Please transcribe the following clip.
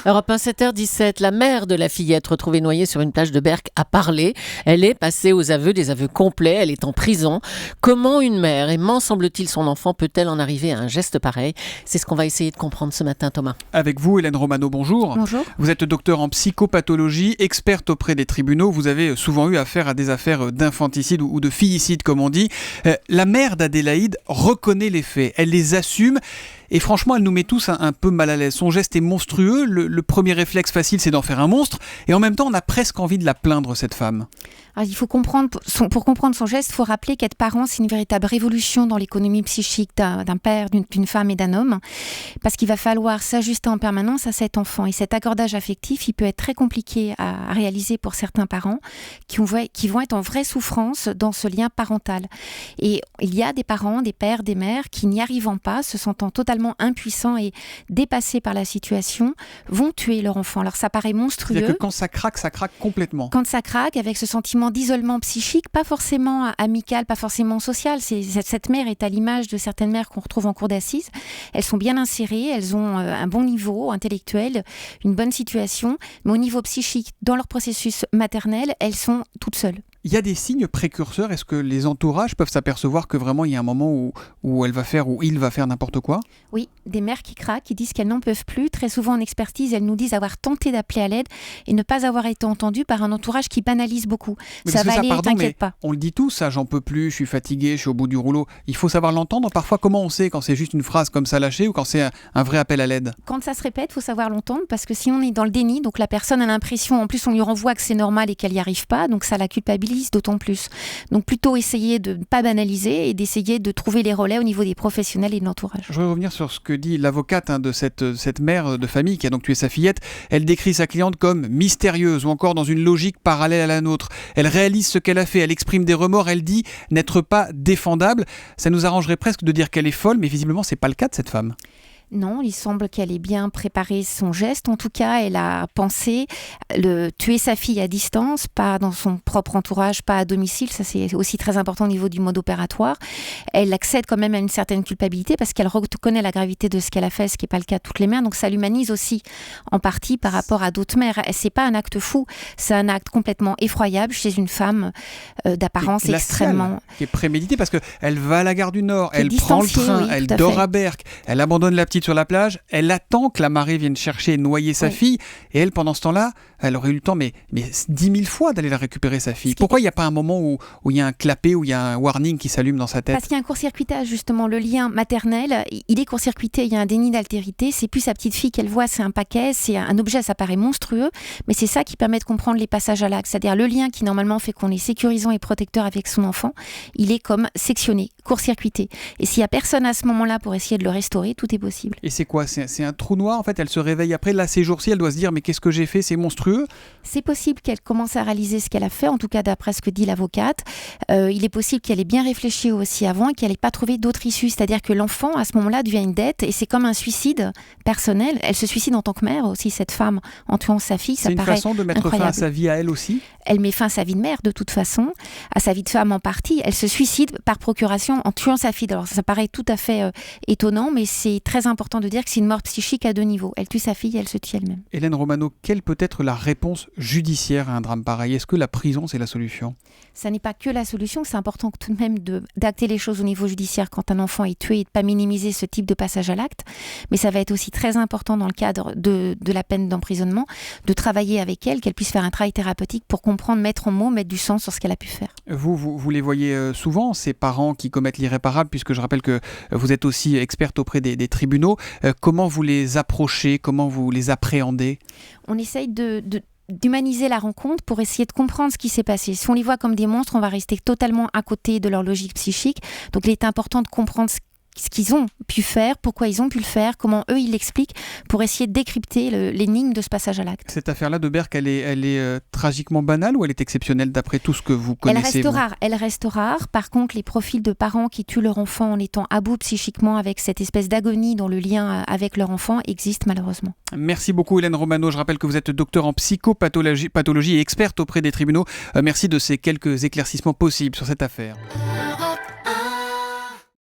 Europe 1, 7h17, la mère de la fillette retrouvée noyée sur une plage de Berck a parlé. Elle est passée aux aveux, des aveux complets. Elle est en prison. Comment une mère, aimant semble-t-il son enfant, peut-elle en arriver à un geste pareil ? C'est ce qu'on va essayer de comprendre ce matin, Thomas. Avec vous, Hélène Romano, bonjour. Bonjour. Vous êtes docteur en psychopathologie, experte auprès des tribunaux. Vous avez souvent eu affaire à des affaires d'infanticide ou de fillicide, comme on dit. La mère d'Adélaïde reconnaît les faits. Elle les assume. Et franchement, elle nous met tous un peu mal à l'aise. Son geste est monstrueux. Le premier réflexe facile, c'est d'en faire un monstre. Et en même temps, on a presque envie de la plaindre, cette femme. Alors, il faut comprendre, pour comprendre son geste, il faut rappeler qu'être parent, c'est une véritable révolution dans l'économie psychique d'un père, d'une femme et d'un homme. Parce qu'il va falloir s'ajuster en permanence à cet enfant. Et cet accordage affectif, il peut être très compliqué à réaliser pour certains parents qui vont être en vraie souffrance dans ce lien parental. Et il y a des parents, des pères, des mères qui n'y arrivant pas, se sentant totalement impuissants et dépassés par la situation, vont tuer leur enfant. Alors ça paraît monstrueux. C'est-à-dire que quand ça craque complètement. Quand ça craque, avec ce sentiment d'isolement psychique, pas forcément amical, pas forcément social. Cette mère est à l'image de certaines mères qu'on retrouve en cour d'assises. Elles sont bien insérées, elles ont un bon niveau intellectuel, une bonne situation, mais au niveau psychique, dans leur processus maternel, elles sont toutes seules. Il y a des signes précurseurs. Est-ce que les entourages peuvent s'apercevoir que vraiment il y a un moment où il va faire n'importe quoi ? Oui, des mères qui craquent, qui disent qu'elles n'en peuvent plus. Très souvent en expertise, elles nous disent avoir tenté d'appeler à l'aide et ne pas avoir été entendues par un entourage qui banalise beaucoup. Ça va aller, t'inquiète pas. On le dit tous, ça, j'en peux plus, je suis fatigué, je suis au bout du rouleau. Il faut savoir l'entendre. Parfois, comment on sait quand c'est juste une phrase comme ça lâchée ou quand c'est un vrai appel à l'aide ? Quand ça se répète, il faut savoir l'entendre parce que sinon on est dans le déni. Donc la personne a l'impression, en plus on lui renvoie que c'est normal et qu'elle n'y arrive pas. Donc ça la culpabilise d'autant plus. Donc plutôt essayer de ne pas banaliser et d'essayer de trouver les relais au niveau des professionnels et de l'entourage. Je voudrais revenir sur ce que dit l'avocate de cette mère de famille qui a donc tué sa fillette. Elle décrit sa cliente comme mystérieuse ou encore dans une logique parallèle à la nôtre. Elle réalise ce qu'elle a fait, elle exprime des remords, elle dit n'être pas défendable. Ça nous arrangerait presque de dire qu'elle est folle, mais visiblement c'est pas le cas de cette femme. Non, il semble qu'elle ait bien préparé son geste. En tout cas, elle a pensé tuer sa fille à distance, pas dans son propre entourage, pas à domicile. Ça, c'est aussi très important au niveau du mode opératoire. Elle accède quand même à une certaine culpabilité parce qu'elle reconnaît la gravité de ce qu'elle a fait, ce qui n'est pas le cas de toutes les mères. Donc, ça l'humanise aussi en partie par rapport à d'autres mères. C'est pas un acte fou, c'est un acte complètement effroyable chez une femme d'apparence extrêmement... Qui est préméditée parce qu'elle va à la gare du Nord, elle prend le train, elle dort à Berck, elle abandonne la petite sur la plage, elle attend que la marée vienne chercher et noyer sa fille, et elle, pendant ce temps-là, elle aurait eu le temps, mais 10 000 fois d'aller la récupérer, sa fille. Pourquoi il n'y a pas un moment où il y a un clapet, où il y a un warning qui s'allume dans sa tête ? Parce qu'il y a un court-circuitage, justement. Le lien maternel, il est court-circuité, il y a un déni d'altérité. C'est plus sa petite fille qu'elle voit, c'est un paquet, c'est un objet, ça paraît monstrueux, mais c'est ça qui permet de comprendre les passages à l'acte. C'est-à-dire le lien qui, normalement, fait qu'on est sécurisant et protecteur avec son enfant, il est comme sectionné, court-circuité. Et s'il n'y a personne à ce moment-là pour essayer de le restaurer, tout est possible. Et c'est quoi ? C'est un trou noir, en fait. Elle se réveille après. Là, ces jours-ci, elle doit se dire, mais qu'est-ce que j'ai fait ? C'est monstrueux. C'est possible qu'elle commence à réaliser ce qu'elle a fait, en tout cas d'après ce que dit l'avocate. Il est possible qu'elle ait bien réfléchi aussi avant et qu'elle n'ait pas trouvé d'autre issue. C'est-à-dire que l'enfant, à ce moment-là, devient une dette et c'est comme un suicide personnel. Elle se suicide en tant que mère aussi, cette femme, en tuant sa fille. Ça paraît incroyable. C'est une façon de mettre fin à sa vie à elle aussi ? Elle met fin à sa vie de mère, de toute façon, à sa vie de femme en partie. Elle se suicide par procuration en tuant sa fille. Alors ça paraît tout à fait étonnant, mais c'est très important de dire que c'est une mort psychique à deux niveaux. Elle tue sa fille et elle se tue elle-même. Hélène Romano, quelle peut être la réponse judiciaire à un drame pareil ? Est-ce que la prison, c'est la solution ? Ça n'est pas que la solution, c'est important tout de même d'acter les choses au niveau judiciaire quand un enfant est tué et de ne pas minimiser ce type de passage à l'acte. Mais ça va être aussi très important dans le cadre de la peine d'emprisonnement, de travailler avec elle, qu'elle puisse faire un travail thérapeutique pour comprendre, mettre en mots, mettre du sens sur ce qu'elle a pu faire. Vous les voyez souvent, ces parents qui commettent l'irréparable, puisque je rappelle que vous êtes aussi experte auprès des tribunaux. Comment vous les approchez ? Comment vous les appréhendez ? On essaye d'humaniser la rencontre pour essayer de comprendre ce qui s'est passé. Si on les voit comme des monstres, on va rester totalement à côté de leur logique psychique. Donc il est important de comprendre ce qu'ils ont pu faire, pourquoi ils ont pu le faire, comment eux ils l'expliquent, pour essayer de décrypter l'énigme de ce passage à l'acte. Cette affaire-là de Berck, elle est tragiquement banale ou elle est exceptionnelle d'après tout ce que vous connaissez ? Elle reste rare. Par contre, les profils de parents qui tuent leur enfant en étant à bout psychiquement avec cette espèce d'agonie dans le lien avec leur enfant existent malheureusement. Merci beaucoup Hélène Romano. Je rappelle que vous êtes docteur en psychopathologie et experte auprès des tribunaux. Merci de ces quelques éclaircissements possibles sur cette affaire.